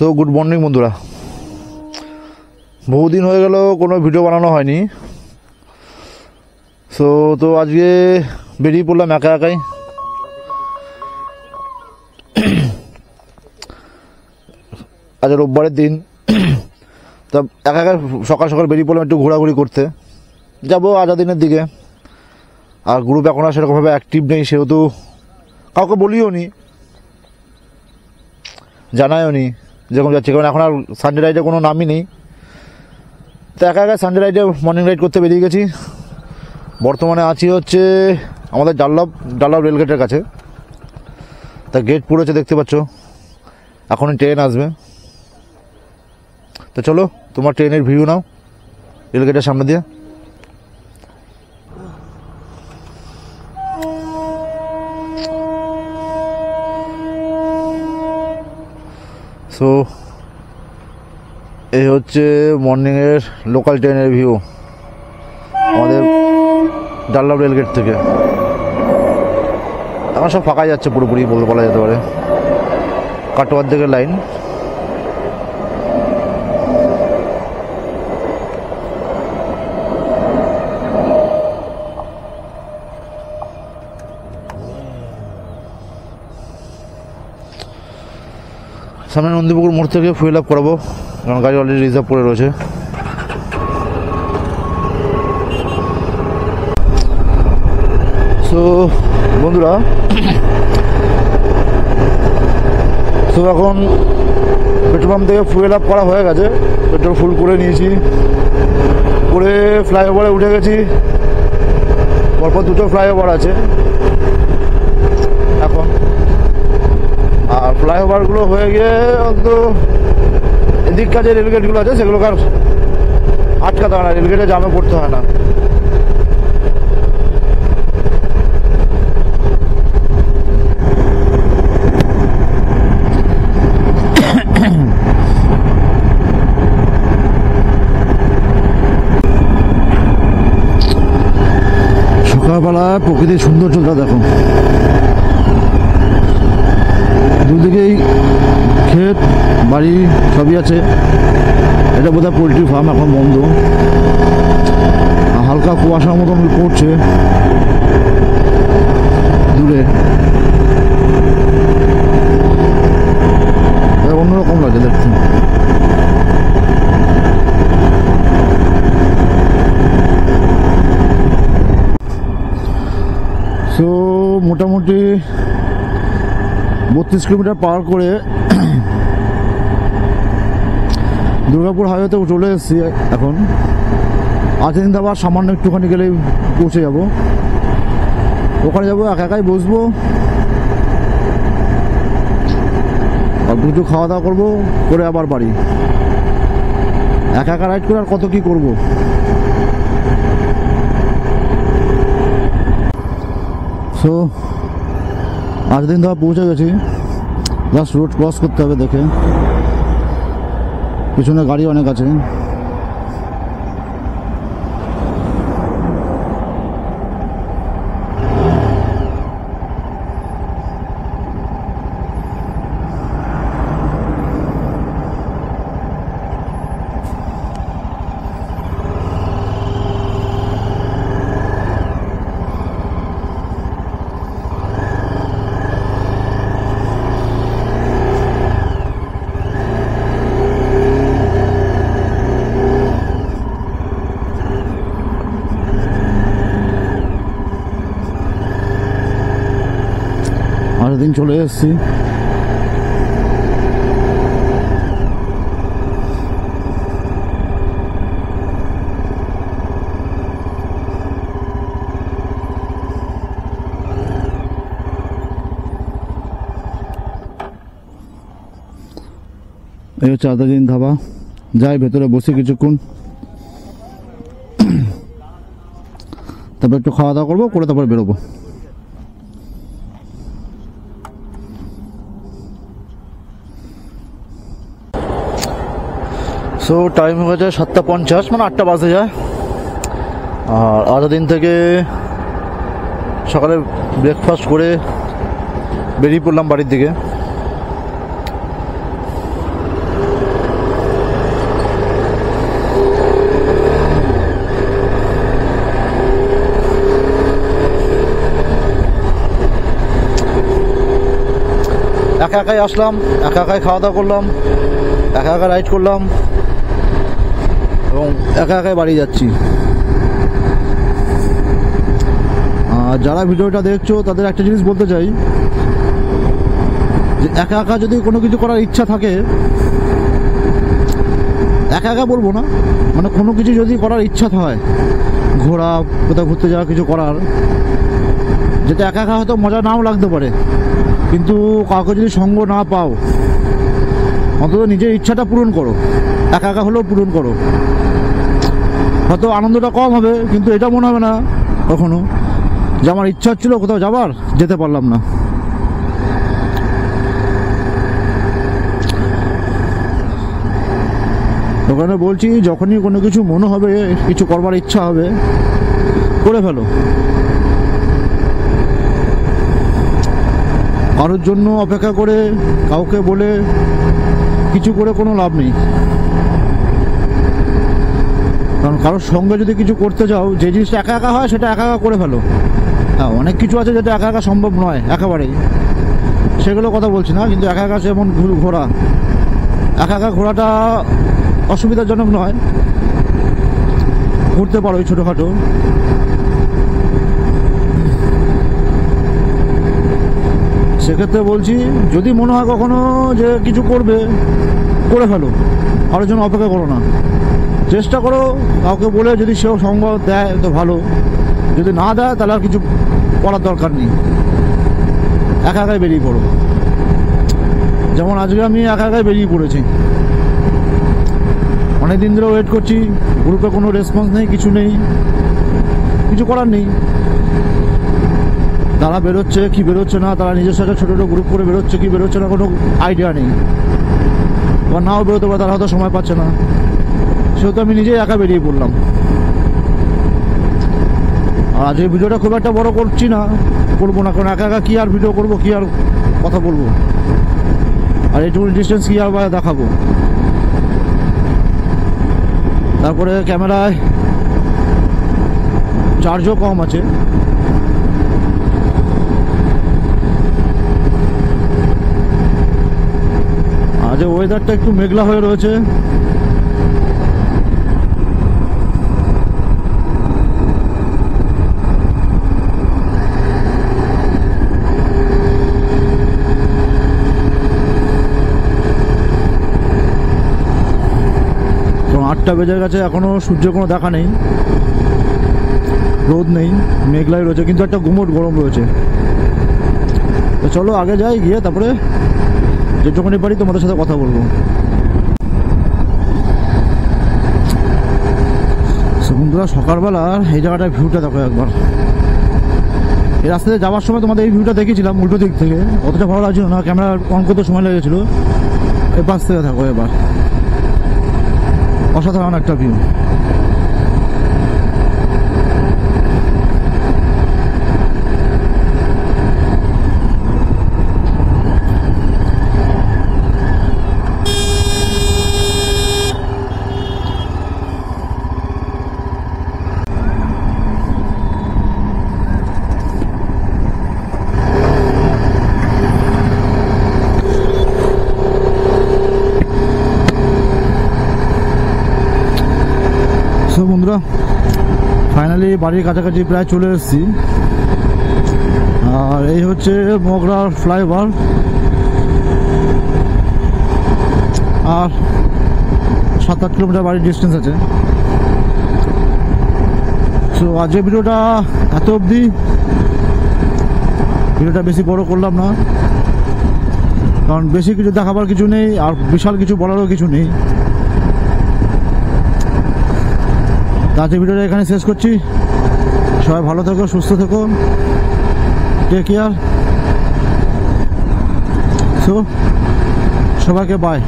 So good morning বন্ধুরা, বহুদিন হয়ে গেল কোনো ভিডিও বানানো হয়নি। সো তো আজকে বেরিয়ে পড়লাম একা একাই। আজ রোববারের দিন, তা একা একা সকাল সকাল বেরিয়ে পড়লাম একটু ঘোরাঘুরি করতে। যাবো আজাদিনের দিকে। আর গ্রুপ এখন আর সেরকমভাবে অ্যাক্টিভ নেই, সেহেতু কাউকে বলিও নি, জানায়ও নি যেরকম যাচ্ছে, কারণ এখন আর সানডে রাইডে কোনো নামই নেই। তো একা একা সানডে রাইডে মর্নিং রাইড করতে বেরিয়ে গেছি। বর্তমানে আছি হচ্ছে আমাদের ডাল্লাভ রেলগেটের কাছে। তা গেট পুরোছে দেখতে পাচ্ছ, এখনই ট্রেন আসবে। তো চলো তোমার ট্রেনের ভিউ নাও রেলগেটের সামনে দিয়ে। সো এই হচ্ছে মর্নিংয়ের লোকাল ট্রেনের ভিউ আমাদের ডাল্লাভ রেলগেট থেকে। এখন সব ফাঁকা যাচ্ছে পুরোপুরি বলা যেতে পারে, কাটোয়ার দিকে লাইন। সামনে নন্দীপুকুর মোড় থেকে ফুয়েল আপ করাবো, কারণ গাড়ি অলরেডি রিজার্ভ করে রয়েছে। সো বন্ধুরা, তো এখন পেট্রোল পাম্প থেকে ফুয়েল আপ করা হয়ে গেছে, পেট্রোল ফুল করে নিয়েছি, করে ফ্লাইওভারে উঠে গেছি। পরপর দুটো ফ্লাইওভার আছে এখন, আর ফ্লাইওভারগুলো হয়ে গিয়ে অন্তত এদিককার যে রেলগেটগুলো আছে সেগুলোকে আর আটকাতে হয় না, রেলগেটে জামে পড়তে হয় না। সকালবেলায় প্রকৃতির সৌন্দর্যটা দেখো, দুদিকেই ক্ষেত বাড়ি সবই আছে। এটা বোধহয় পোলট্রি ফার্ম, এখন বন্ধ। হালকা কুয়াশার মতন পড়ছে দূরে, অন্যরকম লাগে দেখতে। সো মোটামুটি 32 কিলোমিটার পার করে দুর্গাপুর হাইওয়েতে চলে এসেছি এখন। আজাদিন আবার সামান্য একটুখানি গেলেই পৌঁছে যাব। ওখানে যাবো, একা একাই বসবো, অল্প কিছু খাওয়া দাওয়া করবো, করে আবার বাড়ি। একা একা রাইড করে আর কত কি করবো। সো আজাদিন ধর পৌঁছে গেছি, জাস্ট রোড ক্রস করতে হবে দেখে। পিছনে গাড়ি অনেক আছে। দিন চলে এসেছি। এই হচ্ছে আজাদিন ধাবা। যাই ভেতরে বসে কিছুক্ষণ, তারপর একটু খাওয়া দাওয়া করবো, করে তারপর বেরোবো। সো টাইম হয়ে যায় 7:50, মানে 8টা বাজে যায়। আর আজাদিন থেকে সকালে ব্রেকফাস্ট করে বেরিয়ে পড়লাম বাড়ির দিকে। একা একাই আসলাম, একা একাই খাওয়া দাওয়া করলাম, একা একা রাইড করলাম এবং একা একাই বাড়ি যাচ্ছি। আর যারা ভিডিওটা দেখছো তাদের একটা জিনিস বলতে চাই যে একা একা যদি কোনো কিছু করার ইচ্ছা থাকে, একা একা বলবো না, মানে কোনো কিছু যদি করার ইচ্ছা হয়, ঘোরা, কোথাও ঘুরতে যাওয়া, কিছু করার, যেটা একা একা হয়তো মজা নাও লাগতে পারে, কিন্তু কাউকে যদি সঙ্গ না পাও, অন্তত নিজের ইচ্ছাটা পূরণ করো, একা একা হলেও পূরণ করো। হয়তো আনন্দটা কম হবে, কিন্তু এটা মনে হবে না কখনো যে আমার ইচ্ছা হচ্ছিল কোথাও যাবার, যেতে পারলাম না। ওখানে বলছি, যখনই কোনো কিছু মনে হবে, কিছু করবার ইচ্ছা হবে, করে ফেলো। কারোর জন্য অপেক্ষা করে, কাউকে বলে কিছু করে কোনো লাভ নেই। কারণ কারোর সঙ্গে যদি কিছু করতে যাও, যে জিনিসটা একা একা হয় সেটা একা একা করে ফেলো। হ্যাঁ, অনেক কিছু আছে যেটা একা একা সম্ভব নয় একেবারেই, সেগুলো কথা বলছি না, কিন্তু একা একা যেমন ঘোরা, একা একা ঘোরাটা অসুবিধাজনক নয়, ঘুরতে পারো ওই ছোটোখাটো। সেক্ষেত্রে বলছি, যদি মনে হয় কখনো যে কিছু করবে, করে ফেলো, কারোর জন্য অপেক্ষা করো না। চেষ্টা করো কাউকে বলে, যদি সেও সঙ্গ দেয় তো ভালো, যদি না দেয় তাহলে আর কিছু করার দরকার নেই, একা একাই বেরিয়ে পড়ো। যেমন আজকে আমি একা একাই বেরিয়ে পড়েছি, অনেকদিন ধরে ওয়েট করছি, গ্রুপে কোনো রেসপন্স নেই, কিছু নেই, কিছু করার নেই। তারা বেরোচ্ছে কি বেরোচ্ছে না, তারা নিজের সাথে ছোটো ছোটো গ্রুপ করে বেরোচ্ছে কি বেরোচ্ছে না, কোনো আইডিয়া নেই, বা নাও বেরোতে পারে, তারা হয়তো সময় পাচ্ছে না, সেহেতু আমি নিজেই একা বেরিয়ে পড়লাম। আর আজ এই ভিডিওটা খুব একটা বড় করছি না, করবো না, কারণ একা একা কি আর ভিডিও করবো, কি আর কথা বলবো, আর এইটুকু ডিস্টেন্স কি আর দেখাবো। তারপরে ক্যামেরায় চার্জও কম আছে। আজ ওয়েদারটা একটু মেঘলা হয়ে রয়েছে, তো 8টা বেজে গেছে, এখনো সূর্যের কোনো দেখা নেই, রোদ নেই, মেঘলাই রয়েছে, কিন্তু একটা গুমোট গরম রয়েছে। তো চলো আগে যাই, গিয়ে তারপরে যেটুকুনি পারি তোমাদের সাথে কথা বলবো। বন্ধুরা, সকালবেলা এই জায়গাটার ভিউটা দেখো একবার। এই রাস্তাতে যাওয়ার সময় তোমাদের এই ভিউটা দেখেছিলাম উল্টো দিক থেকে, অতটা ভালো লাগছিল না, ক্যামেরা অন করতে সময় লেগেছিল। এই পাশ থেকে থাকো এবার, অসাধারণ একটা ভিউ। বন্ধুরা, ফাইনালি বাড়ির কাছাকাছি প্রায় চলে এসেছি। আর এই হচ্ছে মগরার ফ্লাইওভার, আর 7-8 কিলোমিটার বাড়ির ডিস্টেন্স আছে। তো আজকের ভিডিওটা এত অবধি, ভিডিওটা বেশি বড় করলাম না, কারণ বেশি কিছু দেখাবার কিছু নেই, আর বিশাল কিছু বলারও কিছু নেই। আজকের ভিডিওটা এখানে শেষ করছি। সবাই ভালো থেকো, সুস্থ থেকো, টেক কেয়ার। সো সবাইকে বাই।